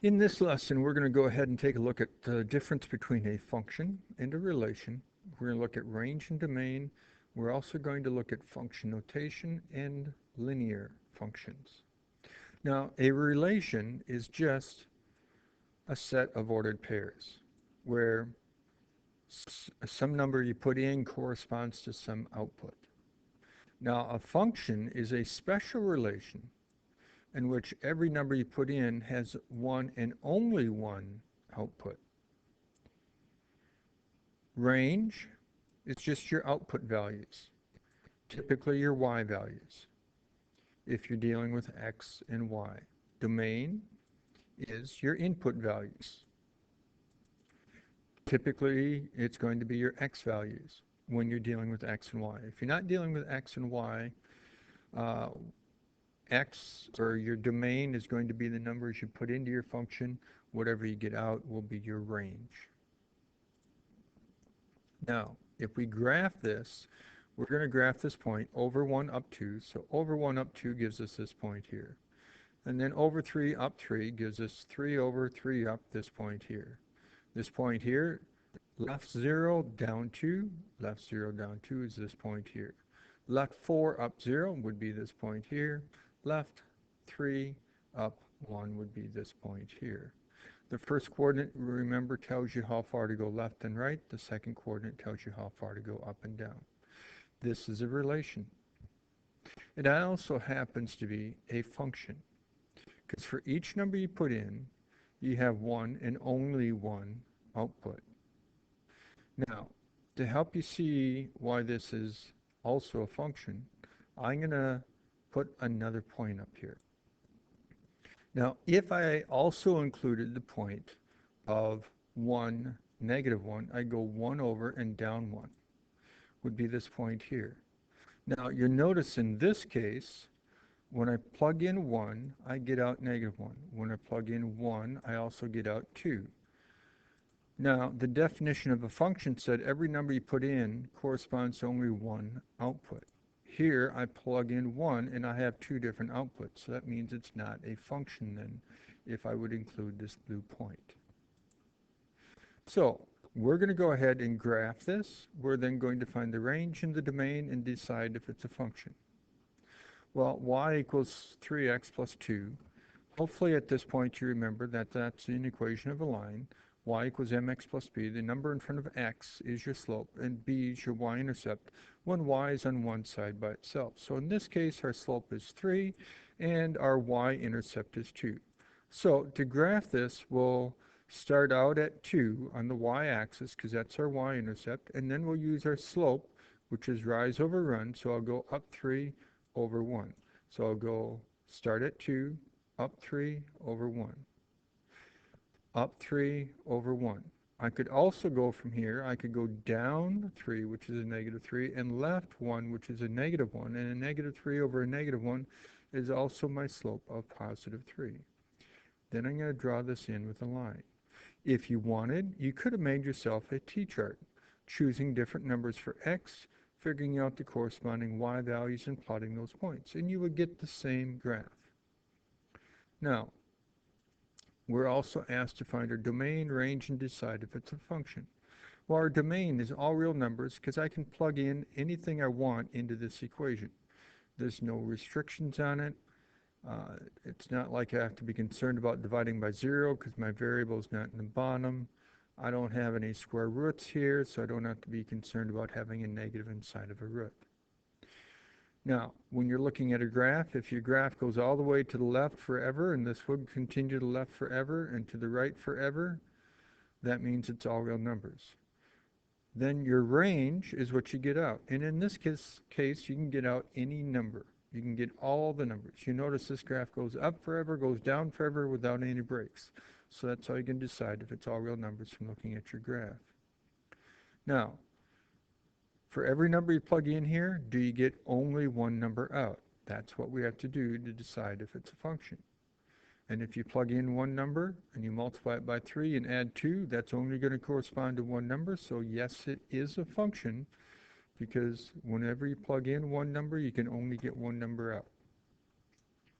In this lesson, we're going to go ahead and take a look at the difference between a function and a relation. We're going to look at range and domain. We're also going to look at function notation and linear functions. Now, a relation is just a set of ordered pairs where some number you put in corresponds to some output. Now, a function is a special relation in which every number you put in has one and only one output. Range is just your output values, typically your y values, if you're dealing with x and y. Domain is your input values. Typically, it's going to be your x values when you're dealing with x and y. If you're not dealing with x and y, uh, x, or your domain, is going to be the numbers you put into your function. Whatever you get out will be your range. Now, if we graph this, we're going to graph this point over 1 up 2. So over 1 up 2 gives us this point here. And then over 3 up 3 gives us 3 over 3 up this point here. This point here, left 0 down 2, left 0 down 2 is this point here. Left 4 up 0 would be this point here. Left 3 up 1 would be this point here. The first coordinate, remember, tells you how far to go left and right. The second coordinate tells you how far to go up and down. This is a relation. It also happens to be a function, because for each number you put in, you have one and only one output. Now, to help you see why this is also a function, I'm going to put another point up here. Now, if I also included the point of 1, negative 1, I go 1 over and down 1, would be this point here. Now, you'll notice in this case, when I plug in 1, I get out negative 1. When I plug in 1, I also get out 2. Now, the definition of a function said every number you put in corresponds to only one output. Here, I plug in 1, and I have 2 different outputs. So that means it's not a function then, if I would include this blue point. So we're going to go ahead and graph this. We're then going to find the range in the domain and decide if it's a function. Well, y equals 3x plus 2. Hopefully at this point you remember that that's an equation of a line. Y equals mx plus b. The number in front of x is your slope, and b is your y-intercept when y is on one side by itself. So in this case, our slope is 3, and our y-intercept is 2. So to graph this, we'll start out at 2 on the y-axis, because that's our y-intercept, and then we'll use our slope, which is rise over run. So I'll go up 3 over 1. So I'll go start at 2, up 3 over 1. Up 3 over 1. I could also go from here, I could go down 3, which is a negative 3, and left 1, which is a negative 1, and a negative 3 over a negative 1 is also my slope of positive 3. Then I'm going to draw this in with a line. If you wanted, you could have made yourself a t-chart, choosing different numbers for x, figuring out the corresponding y values and plotting those points, and you would get the same graph. Now, we're also asked to find our domain, range, and decide if it's a function. Well, our domain is all real numbers because I can plug in anything I want into this equation. There's no restrictions on it. It's not like I have to be concerned about dividing by 0 because my variable is not in the bottom. I don't have any square roots here, so I don't have to be concerned about having a negative inside of a root. Now, when you're looking at a graph, if your graph goes all the way to the left forever, and this would continue to the left forever, and to the right forever, that means it's all real numbers. Then your range is what you get out. And in this case, you can get out any number. You can get all the numbers. You notice this graph goes up forever, goes down forever without any breaks. So that's how you can decide if it's all real numbers from looking at your graph. Now, for every number you plug in here, do you get only one number out? That's what we have to do to decide if it's a function. And if you plug in one number and you multiply it by 3 and add 2, that's only going to correspond to one number. So yes, it is a function, because whenever you plug in one number, you can only get one number out.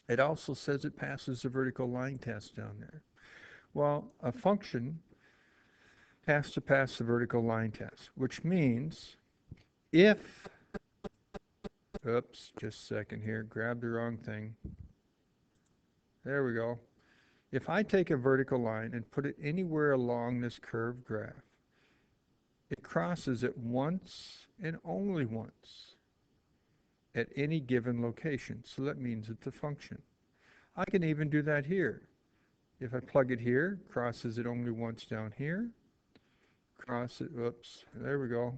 It also says it passes the vertical line test down there. Well, a function has to pass the vertical line test, which means if, oops, just a second here, grab the wrong thing. There we go. If I take a vertical line and put it anywhere along this curved graph, it crosses it once and only once at any given location. So that means it's a function. I can even do that here. If I plug it here, crosses it only once down here, cross it, whoops, there we go.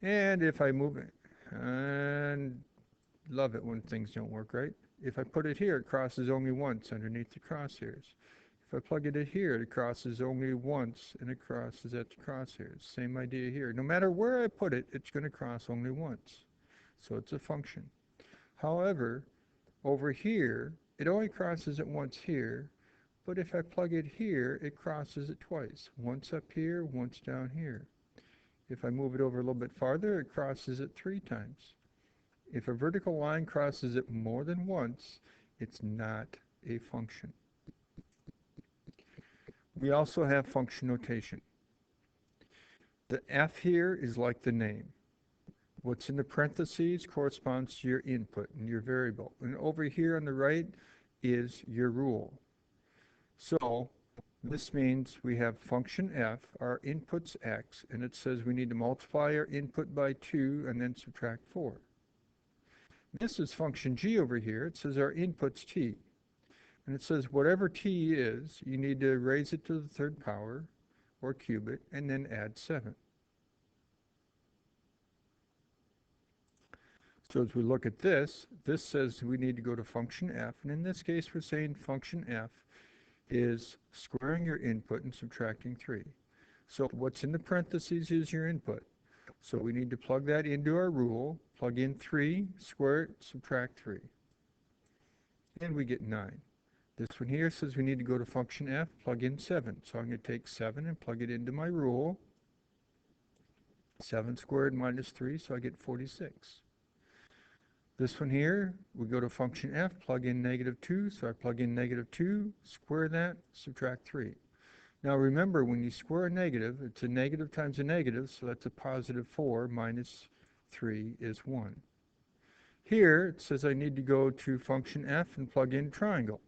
And if I move it, and love it when things don't work right. If I put it here, it crosses only once underneath the crosshairs. If I plug it in here, it crosses only once and it crosses at the crosshairs. Same idea here. No matter where I put it, it's going to cross only once. So it's a function. However, over here, it only crosses it once here, but if I plug it here, it crosses it twice. Once up here, once down here. If I move it over a little bit farther, it crosses it 3 times. If a vertical line crosses it more than once, it's not a function. We also have function notation. The F here is like the name. What's in the parentheses corresponds to your input and your variable. And over here on the right is your rule. So this means we have function f, our input's x, and it says we need to multiply our input by 2 and then subtract 4. This is function g over here. It says our input's t. And it says whatever t is, you need to raise it to the 3rd power or cube it and then add 7. So as we look at this, this says we need to go to function f, and in this case we're saying function f is squaring your input and subtracting 3. So what's in the parentheses is your input. So we need to plug that into our rule, plug in 3, square it, subtract 3. And we get 9. This one here says we need to go to function f, plug in 7. So I'm going to take 7 and plug it into my rule. 7 squared minus 3, so I get 46. This one here, we go to function f, plug in -2, so I plug in -2, square that, subtract 3. Now remember, when you square a negative, it's a negative times a negative, so that's a positive 4 minus 3 is 1. Here, it says I need to go to function f and plug in triangle.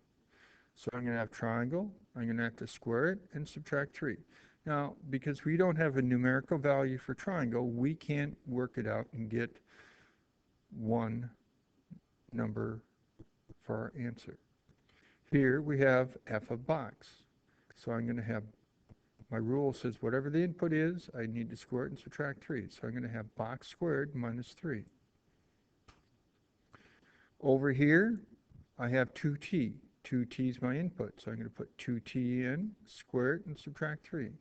So I'm going to have triangle, I'm going to have to square it and subtract 3. Now, because we don't have a numerical value for triangle, we can't work it out and get one number for our answer. Here we have f of box. So I'm going to have, my rule says whatever the input is, I need to square it and subtract 3. So I'm going to have box squared minus 3. Over here, I have 2t. 2t is my input, so I'm going to put 2t in, square it, and subtract 3.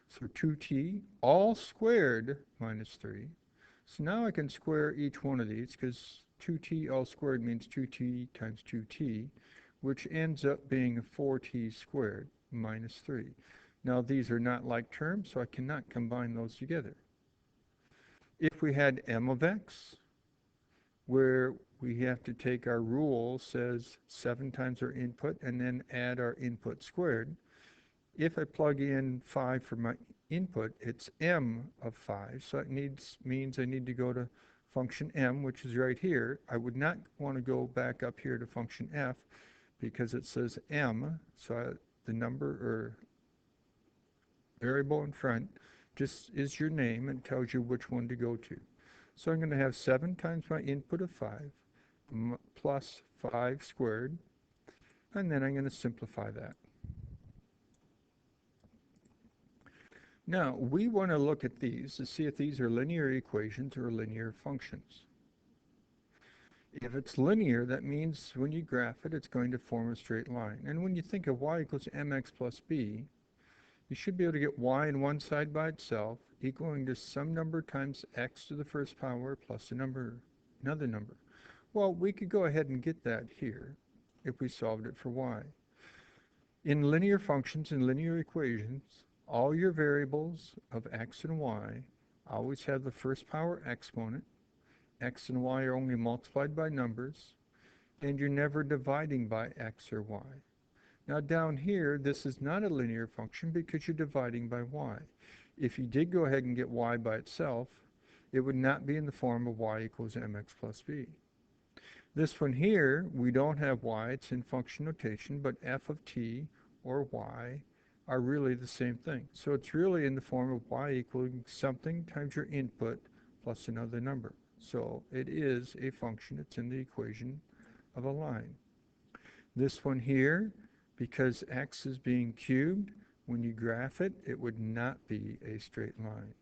So 2t all squared minus 3. So now I can square each one of these, because 2t all squared means 2t times 2t, which ends up being 4t squared minus 3. Now these are not like terms, so I cannot combine those together. If we had m of x, where we have to take our rule, says 7 times our input, and then add our input squared. If I plug in 5 for my input, it's m of 5, so it means I need to go to function m, which is right here. I would not want to go back up here to function f because it says m, so the number or variable in front just is your name and tells you which one to go to. So I'm going to have 7 times my input of 5 plus 5 squared, and then I'm going to simplify that. Now, we want to look at these to see if these are linear equations or linear functions. If it's linear, that means when you graph it, it's going to form a straight line. And when you think of y equals mx plus b, you should be able to get y on one side by itself equaling to some number times x to the 1st power plus another number. Well, we could go ahead and get that here if we solved it for y. In linear functions and linear equations, all your variables of x and y always have the 1st power exponent. X and y are only multiplied by numbers, and you're never dividing by x or y. Now down here, this is not a linear function because you're dividing by y. If you did go ahead and get y by itself, it would not be in the form of y equals mx plus b. This one here, we don't have y, it's in function notation, but f of t or y are really the same thing. So it's really in the form of y equaling something times your input plus another number. So it is a function, it's in the equation of a line. This one here, because x is being cubed, when you graph it, it would not be a straight line.